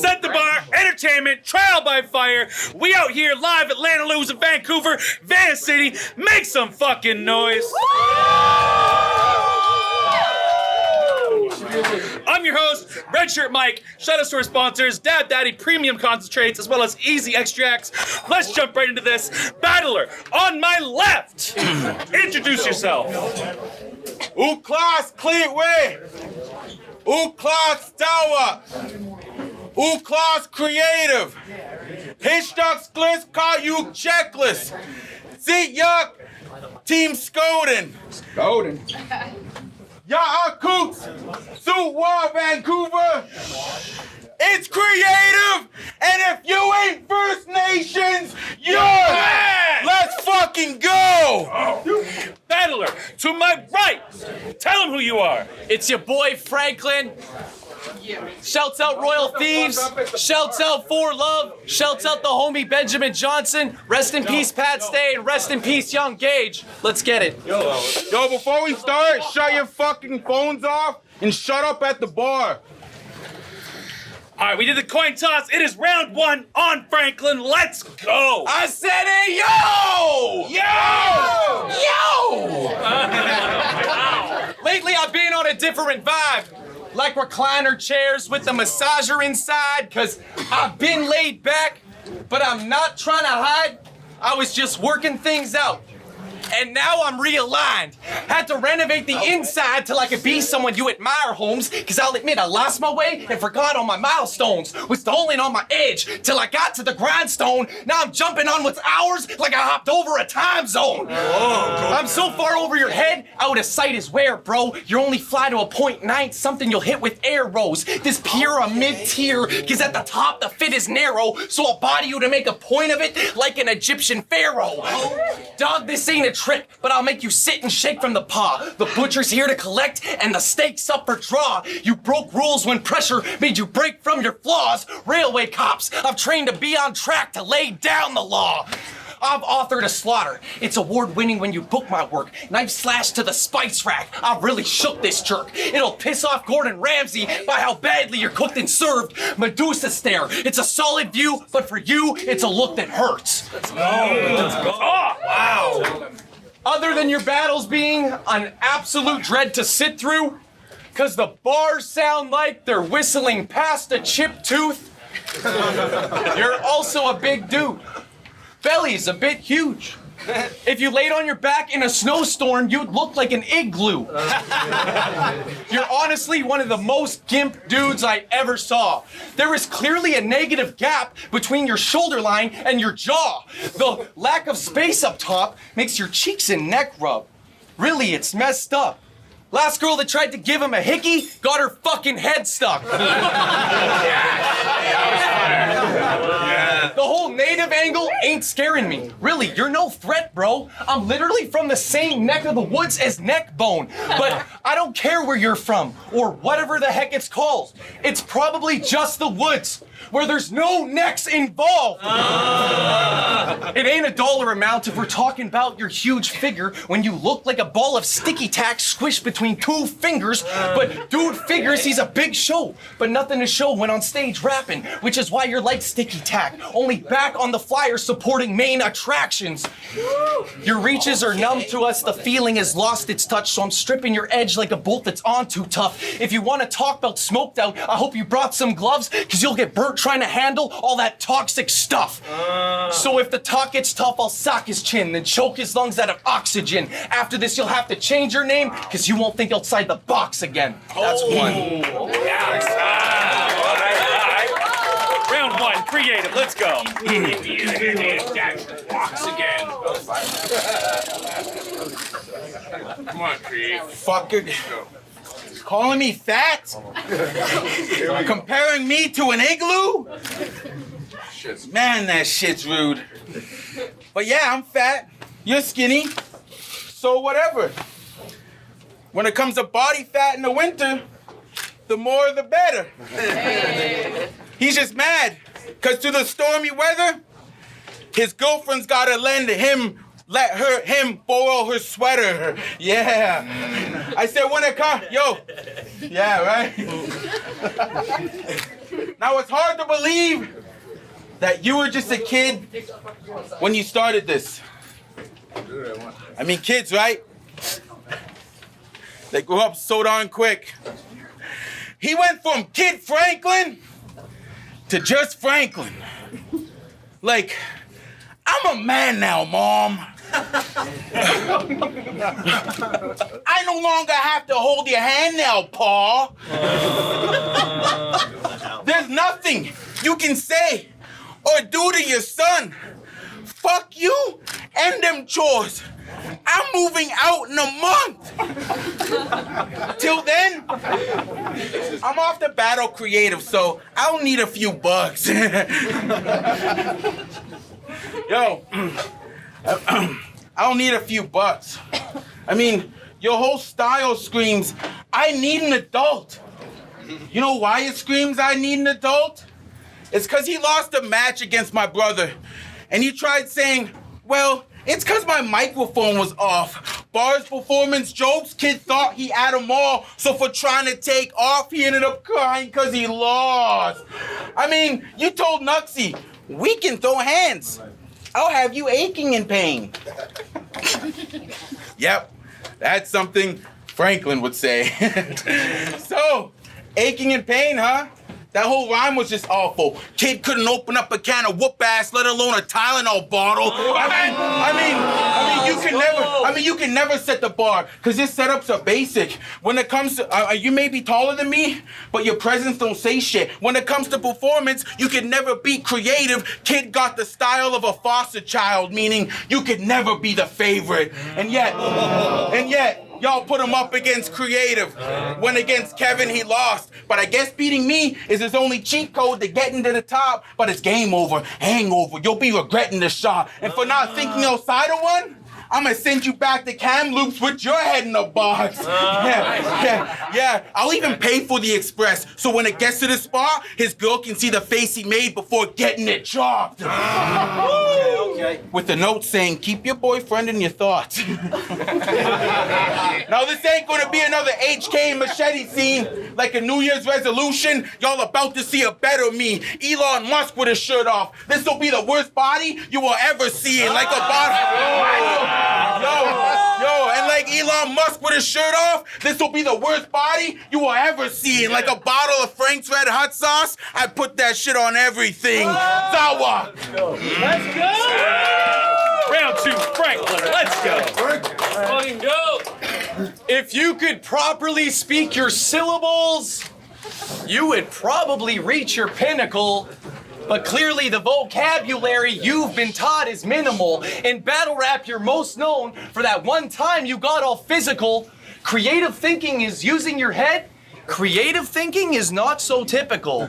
Set the bar, entertainment, trial by fire. We out here live at Lana Lou's in Vancouver, Van City. Make some fucking noise. I'm your host, Red Shirt Mike. Shout out to our sponsors, Dad Daddy Premium Concentrates, as well as Easy Extracts. Let's jump right into this. Battler, on my left, introduce yourself. Uklas Cleatway, Uklas Dawa, Uklas Kreative, Hishtux Glitz Kayuk Checklist, Ziyuk Team Skoden, Yaakoots, Suwa Vancouver. It's Kreative, and if you ain't First Nations, you're mad. Let's fucking go! Battler, to my right, tell him who you are. It's your boy Franklin. Shouts out Royal Thieves. Shouts out For Love. Shouts out the homie Benjamin Johnson. Rest in peace, Pat Stay, and rest in peace, Young Gage. Let's get it. Yo, before we start, shut your fucking phones off and shut up at the bar. All right, we did the coin toss. It is round one on Franklin. Let's go. I said it, yo! Yo! Lately, I've been on a different vibe. Like recliner chairs with the massager inside, cause I've been laid back, but I'm not trying to hide. I was just working things out. And now I'm realigned. Had to renovate the inside till I could be someone you admire, Holmes. Cause I'll admit I lost my way and forgot all my milestones. Was stolen on my edge till I got to the grindstone. Now I'm jumping on what's ours like I hopped over a time zone. I'm so far over your head, out of sight is where, bro. You only fly to a .9, something you'll hit with arrows. This pyramid tier, cause at the top the fit is narrow. So I'll body you to make a point of it like an Egyptian pharaoh. Dog, this ain't a trick, but I'll make you sit and shake from the paw. The butcher's here to collect, and the steak's up for draw. You broke rules when pressure made you break from your flaws. Railway cops, I've trained to be on track to lay down the law. I've authored a slaughter. It's award-winning when you book my work. Knife slash to the spice rack. I've really shook this jerk. It'll piss off Gordon Ramsay by how badly you're cooked and served. Medusa stare. It's a solid view, but for you, it's a look that hurts. Let's go. Oh, wow. Other than your battles being an absolute dread to sit through, cause the bars sound like they're whistling past a chipped tooth, you're also a big dude. Belly's a bit huge. If you laid on your back in a snowstorm, you'd look like an igloo. You're honestly one of the most gimp dudes I ever saw. There is clearly a negative gap between your shoulder line and your jaw. The lack of space up top makes your cheeks and neck rub. Really, it's messed up. Last girl that tried to give him a hickey got her fucking head stuck. The whole native angle ain't scaring me. Really, you're no threat, bro. I'm literally from the same neck of the woods as Neckbone. But I don't care where you're from, or whatever the heck it's called. It's probably just the woods, where there's no necks involved. It ain't a dollar amount if we're talking about your huge figure when you look like a ball of sticky tack squished between two fingers. But dude figures he's a big show, but nothing to show when on stage rapping, which is why you're like sticky tack, only back on the flyer supporting main attractions. Your reaches are numb to us, the feeling has lost its touch, so I'm stripping your edge like a bolt that's on too tough. If you want to talk about smoked out, I hope you brought some gloves, cause you'll get burnt trying to handle all that toxic stuff. So if the talk gets tough, I'll sock his chin, then choke his lungs out of oxygen. After this, you'll have to change your name, cause you won't think outside the box again. That's one. Yes. All right. Round one, Kreative. Let's go. Box again. Come on, Kreative. Fucker. Calling me fat? Comparing me to an igloo? Man, that shit's rude. But yeah, I'm fat. You're skinny. So whatever. When it comes to body fat in the winter, the more the better. He's just mad, cause through the stormy weather, his girlfriend's gotta let him borrow her sweater. Yeah. I said when it comes, yo. Yeah, right? Now, it's hard to believe that you were just a kid when you started this. I mean, kids, right? They grow up so darn quick. He went from Kid Franklin to just Franklin. Like, I'm a man now, Mom. I no longer have to hold your hand now, Pa. There's nothing you can say or do to your son. Fuck you and them chores. I'm moving out in a month. Till then, I'm off to battle Kreative, so I'll need a few bucks. Yo, I'll need a few bucks. I mean, your whole style screams, I need an adult. You know why it screams, I need an adult? It's because he lost a match against my brother. And he tried saying, well, it's because my microphone was off. Bars, performance, jokes, kid thought he had them all. So for trying to take off, he ended up crying because he lost. I mean, you told Nuxie, we can throw hands. I'll have you aching in pain. Yep, that's something Franklin would say. So, aching in pain, huh? That whole rhyme was just awful. Kid couldn't open up a can of whoop ass, let alone a Tylenol bottle. You can never set the bar, because your setups are basic. When it comes to, you may be taller than me, but your presence don't say shit. When it comes to performance, you can never beat Kreative. Kid got the style of a foster child, meaning you could never be the favorite. And yet, y'all put him up against Kreative. When against Kevin, he lost. But I guess beating me is his only cheat code to getting to the top. But it's game over, hangover. You'll be regretting the shot. And for not thinking outside of one, I'm gonna send you back to Kamloops with your head in a box. Yeah. I'll even pay for the express. So when it gets to the spa, his girl can see the face he made before getting it chopped. Okay. With a note saying, keep your boyfriend in your thoughts. Now this ain't gonna be another HK and machete scene like a New Year's resolution. Y'all about to see a better me. Elon Musk with his shirt off. This will be the worst body you will ever see. And like a body. Yo, and like Elon Musk with his shirt off, this will be the worst body you will ever see. And like a bottle of Frank's Red Hot Sauce, I put that shit on everything. Zawa. Let's go! Round two, Franklin, let's go. Fucking go. If you could properly speak your syllables, you would probably reach your pinnacle. But clearly the vocabulary you've been taught is minimal. In battle rap, you're most known for that one time you got all physical. Creative thinking is using your head. Creative thinking is not so typical.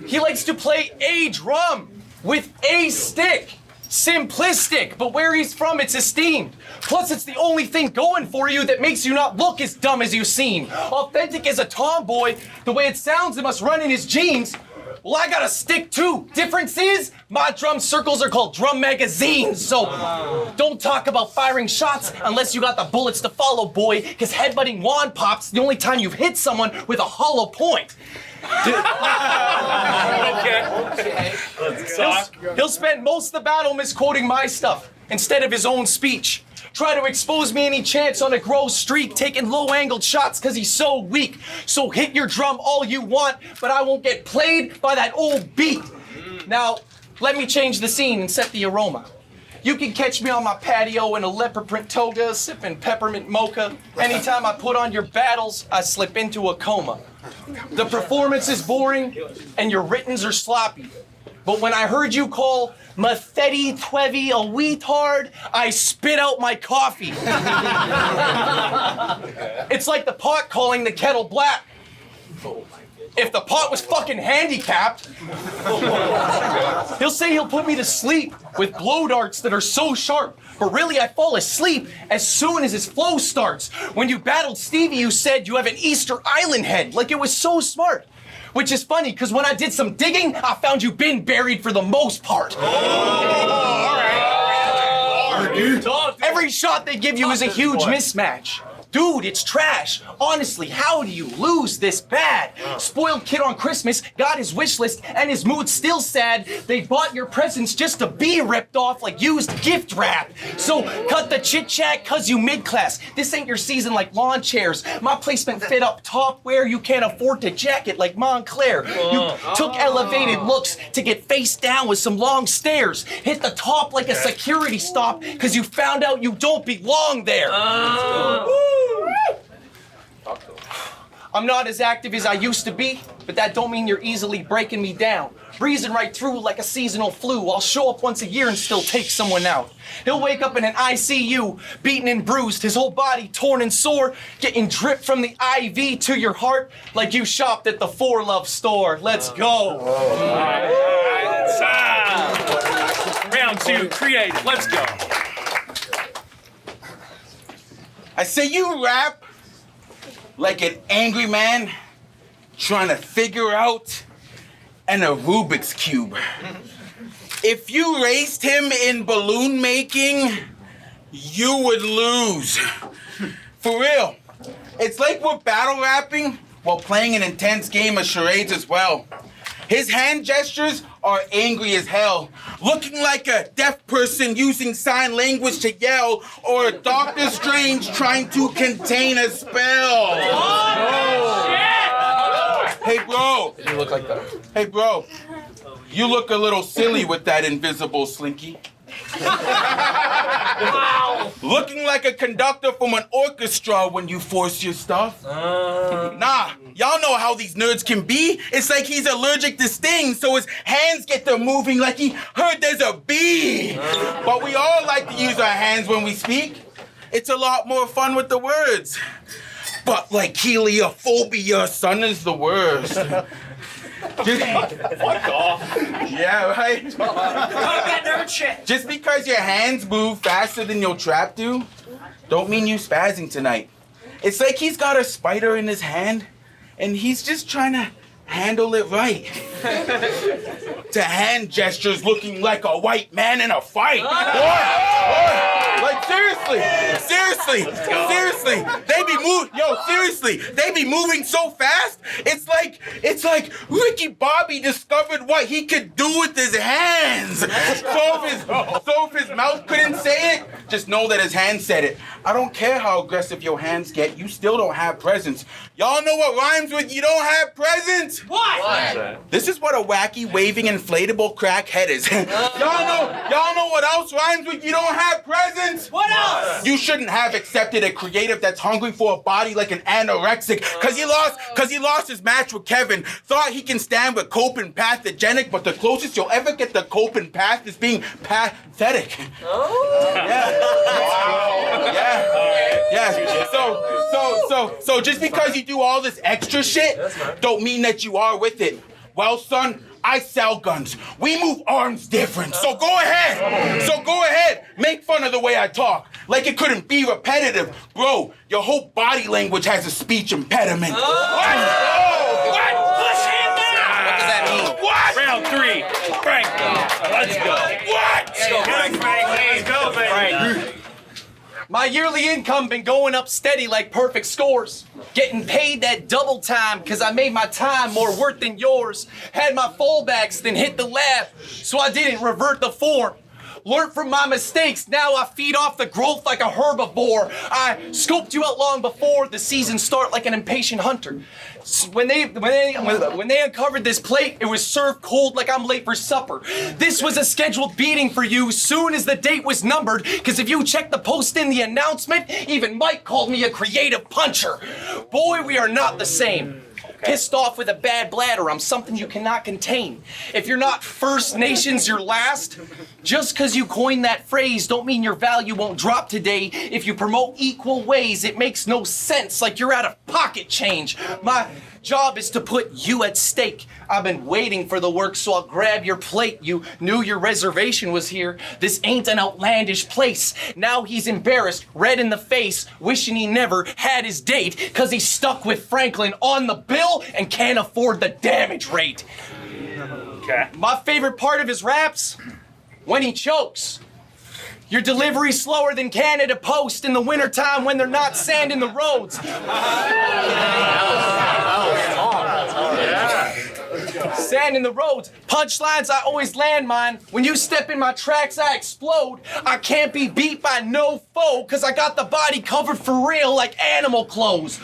He likes to play a drum with a stick. Simplistic, but where he's from, it's esteemed. Plus, it's the only thing going for you that makes you not look as dumb as you seem. Authentic as a tomboy, the way it sounds, it must run in his genes. Well, I got a stick too. Difference is, my drum circles are called drum magazines. So don't talk about firing shots unless you got the bullets to follow, boy. Because headbutting wand pops the only time you've hit someone with a hollow point. Okay. Let's talk. He'll spend most of the battle misquoting my stuff instead of his own speech. Try to expose me any chance on a gross streak, taking low-angled shots because he's so weak. So hit your drum all you want, but I won't get played by that old beat. Now, let me change the scene and set the aroma. You can catch me on my patio in a leopard print toga, sipping peppermint mocha. Anytime I put on your battles, I slip into a coma. The performance is boring, and your writtens are sloppy. But when I heard you call Mathetti Twevi a weetard, I spit out my coffee. It's like the pot calling the kettle black. If the pot was fucking handicapped, he'll say he'll put me to sleep with blow darts that are so sharp. But really, I fall asleep as soon as his flow starts. When you battled Stevie, you said you have an Easter Island head, like it was so smart. Which is funny, because when I did some digging, I found you been buried for the most part. Every shot they give you is a huge mismatch. Dude, it's trash. Honestly, how do you lose this bad? Spoiled kid on Christmas got his wish list and his mood's still sad. They bought your presents just to be ripped off like used gift wrap. So cut the chit chat cause you mid-class. This ain't your season like lawn chairs. My placement fit up top where you can't afford to jacket like Montclair. You took elevated looks to get face down with some long stairs. Hit the top like a security stop cause you found out you don't belong there. I'm not as active as I used to be, but that don't mean you're easily breaking me down. Breezing right through like a seasonal flu. I'll show up once a year and still take someone out. He'll wake up in an ICU, beaten and bruised, his whole body torn and sore, getting drip from the IV to your heart like you shopped at the For Love store. Let's go. Round 2, creative. Let's go. I say you rap like an angry man trying to figure out a Rubik's Cube. If you raced him in balloon making, you would lose. For real. It's like we're battle rapping while playing an intense game of charades as well. His hand gestures are angry as hell, looking like a deaf person using sign language to yell, or a Doctor Strange trying to contain a spell. Hey, bro. You look like that. Hey, bro. You look a little silly with that invisible slinky. Looking like a conductor from an orchestra when you force your stuff. Nah, y'all know how these nerds can be. It's like he's allergic to stings, so his hands get to moving like he heard there's a bee. But we all like to use our hands when we speak. It's a lot more fun with the words. But like heliophobia, son, is the worst. Fuck off. Yeah, right? That nerd shit. Just because your hands move faster than your trap do, don't mean you spazzing tonight. It's like he's got a spider in his hand, and he's just trying to handle it right. To hand gestures looking like a white man in a fight. Like seriously, they be moving so fast. It's like Ricky Bobby discovered what he could do with his hands. So if his mouth couldn't say it, just know that his hand said it. I don't care how aggressive your hands get, you still don't have presents. Y'all know what rhymes with you don't have presents? What? This is what a wacky, waving, inflatable crackhead is. Y'all know what else rhymes with you don't have presents? What else? You shouldn't have accepted a creative that's hungry for a body like an anorexic, cause he lost his match with Kevin. Thought he can stand with cope and pathogenic, but the closest you'll ever get to cope and path is being pathetic. Yeah. So just because you do all this extra shit, don't mean that you are with it. Well, son, I sell guns. We move arms different. So go ahead. Make fun of the way I talk. Like it couldn't be repetitive. Bro, your whole body language has a speech impediment. What? Push him down! What does that mean? What? Round 3. Frank. Let's go. What? Let's go, Frank. Let's go, Frank. My yearly income been going up steady like perfect scores. Getting paid that double time cause I made my time more worth than yours. Had my fallbacks, then hit the lab, so I didn't revert the form. Learned from my mistakes, now I feed off the growth like a herbivore. I scoped you out long before the season start like an impatient hunter. When they uncovered this plate, it was served cold like I'm late for supper. This was a scheduled beating for you soon as the date was numbered, cause if you check the post in the announcement, even Mike called me a creative puncher. Boy, we are not the same. Pissed off with a bad bladder, I'm something you cannot contain. If you're not First Nations, you're last. Just cause you coined that phrase don't mean your value won't drop today. If you promote equal ways, it makes no sense, like you're out of pocket change. My job is to put you at stake. I've been waiting for the work, so I'll grab your plate. You knew your reservation was here. This ain't an outlandish place. Now he's embarrassed, red in the face, wishing he never had his date, cause he's stuck with Franklin on the bill and can't afford the damage rate. Okay. My favorite part of his raps, when he chokes. Your delivery's slower than Canada Post in the wintertime when they're not sanding the roads. Sanding the roads. Punchlines, I always land mine. When you step in my tracks, I explode. I can't be beat by no foe, cause I got the body covered for real like animal clothes.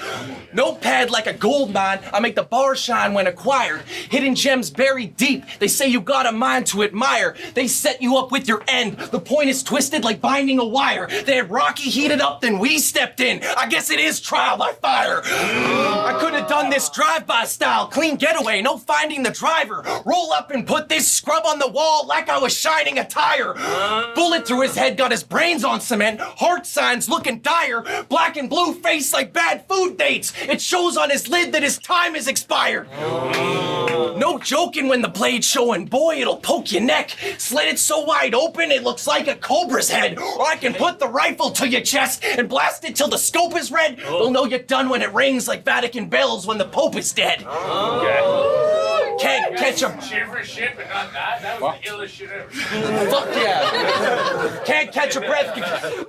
Notepad like a gold mine, I make the bars shine when acquired. Hidden gems buried deep, they say you got a mind to admire. They set you up with your end, the point is twisted like binding a wire. They had Rocky heated up, then we stepped in. I guess it is trial by fire. I could have done this drive-by style, clean getaway, no finding the driver. Roll up and put this scrub on the wall like I was shining a tire. Bullet through his head, got his brains on cement. Heart signs looking dire. Black and blue face like bad food dates. It shows on his lid that his time is expired. No joking when the blade's showing. Boy, it'll poke your neck. Slit it so wide open it looks like a cobra's head. Or I can put the rifle to your chest and blast it till the scope is red. They'll know you're done when it rings like Vatican bells when the Pope is dead. Can't catch a... Shit for shit, but not that. That was the illest shit ever. Fuck yeah. Can't catch a breath.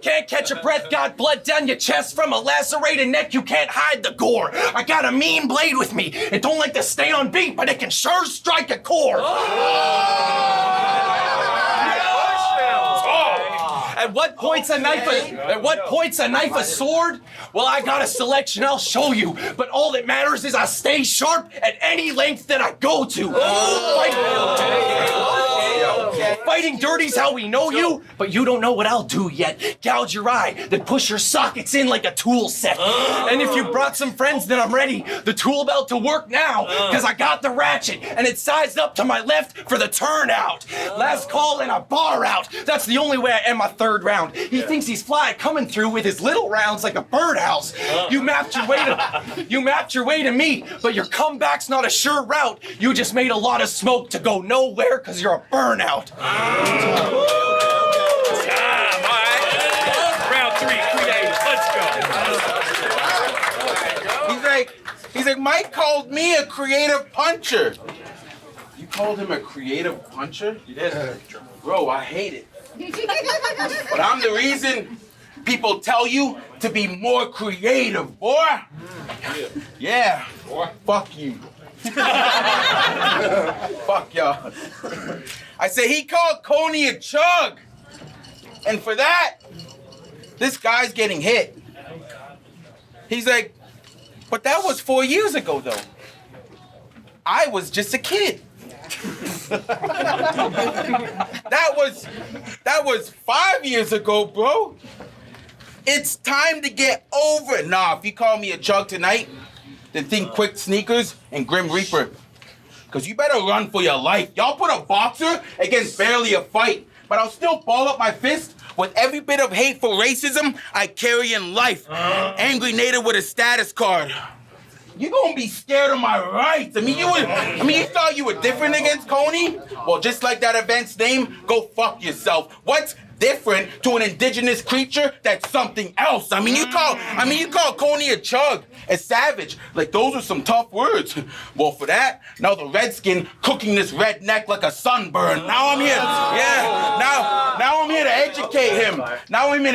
Can't catch a breath. Got blood down your chest from a lacerated neck. You can't hide the gore. I got a mean blade with me. It don't like to stay on beat, but it can sure strike a chord. At what point's a knife a sword? Well, I got a selection, I'll show you. But all that matters is I stay sharp at any length that I go to. Fighting dirty's how we know you, but you don't know what I'll do yet. Gouge your eye, then push your sockets in like a tool set. And if you brought some friends, then I'm ready. The tool belt to work now, cause I got the ratchet, and it's sized up to my left for the turnout. Last call and a bar out. That's the only way I end my third round. He thinks he's fly coming through with his little rounds like a birdhouse. You mapped your way to me, but your comeback's not a sure route. You just made a lot of smoke to go nowhere cause you're a burnout. Round 3, Kreative. Let's go. He's like, Mike called me a creative puncher. You called him a creative puncher? You did. Bro, I hate it. But I'm the reason people tell you to be more creative, boy. Yeah. Fuck you. Fuck y'all. I said he called Coney a chug. And for that, this guy's getting hit. He's like, but that was 4 years ago though. I was just a kid. That was 5 years ago, bro. It's time to get over it. Nah, if you call me a chug tonight, then think Quick Sneakers and Grim Reaper. Cause you better run for your life. Y'all put a boxer against barely a fight, but I'll still ball up my fist with every bit of hate for racism I carry in life. Angry native with a status card. You gonna be scared of my rights. I mean, you thought you were different against Coney? Well, just like that event's name, go fuck yourself. What's different to an indigenous creature that's something else? I mean, you call Coney a chug, a savage. Like, those are some tough words. Well, for that, now the redskin cooking this redneck like a sunburn. Now I'm here, now I'm here to educate him. Now I'm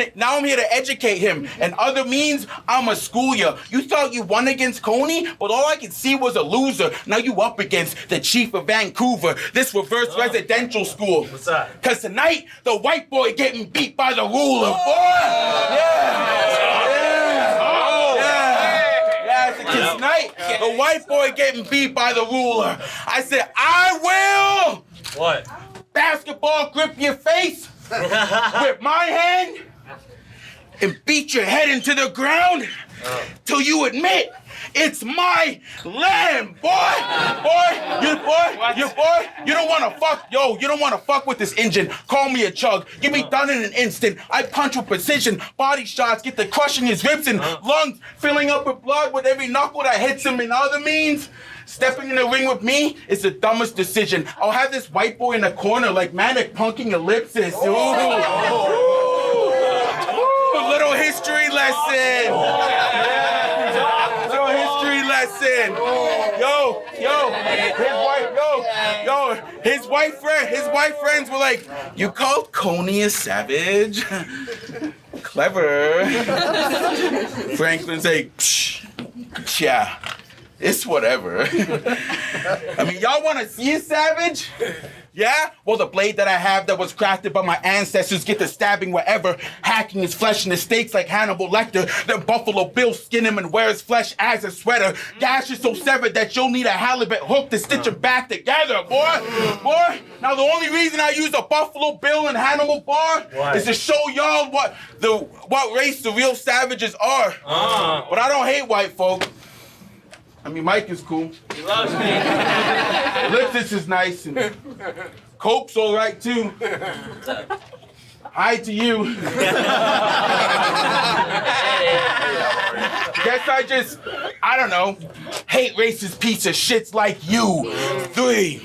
here to educate him. And other means, I'ma school ya. You thought you won against Coney, but all I could see was a loser. Now you up against the chief of Vancouver, this reverse residential school. What's that? Cause tonight, the white boy getting beat by the ruler, boy! Cause tonight, the white boy getting beat by the ruler. I said, I will! What? Basketball grip your face with my hand and beat your head into the ground till you admit it's my land, boy. You don't wanna fuck with this engine. Call me a chug. Get me done in an instant. I punch with precision. Body shots get to crushing his ribs and lungs, filling up with blood with every knuckle that hits him. In other means, stepping in the ring with me is the dumbest decision. I'll have this white boy in the corner like manic punking ellipsis. A little history lesson. ass in. His white friends were like, you called Coney a savage? Clever. Franklin's like, psh, yeah, it's whatever. I mean, y'all want to see a savage? Yeah? Well, the blade that I have that was crafted by my ancestors get to stabbing wherever, hacking his flesh into steaks like Hannibal Lecter. Then Buffalo Bill skin him and wear his flesh as a sweater. Gashes so severed that you'll need a halibut hook to stitch him back together, boy. Now the only reason I use a Buffalo Bill and Hannibal bar is to show y'all what race the real savages are. But I don't hate white folk. I mean, Mike is cool. He loves me. Ellipsis is nice, and Cope's all right too. Hi to you. Guess I don't know, hate racist piece of shits like you. 3.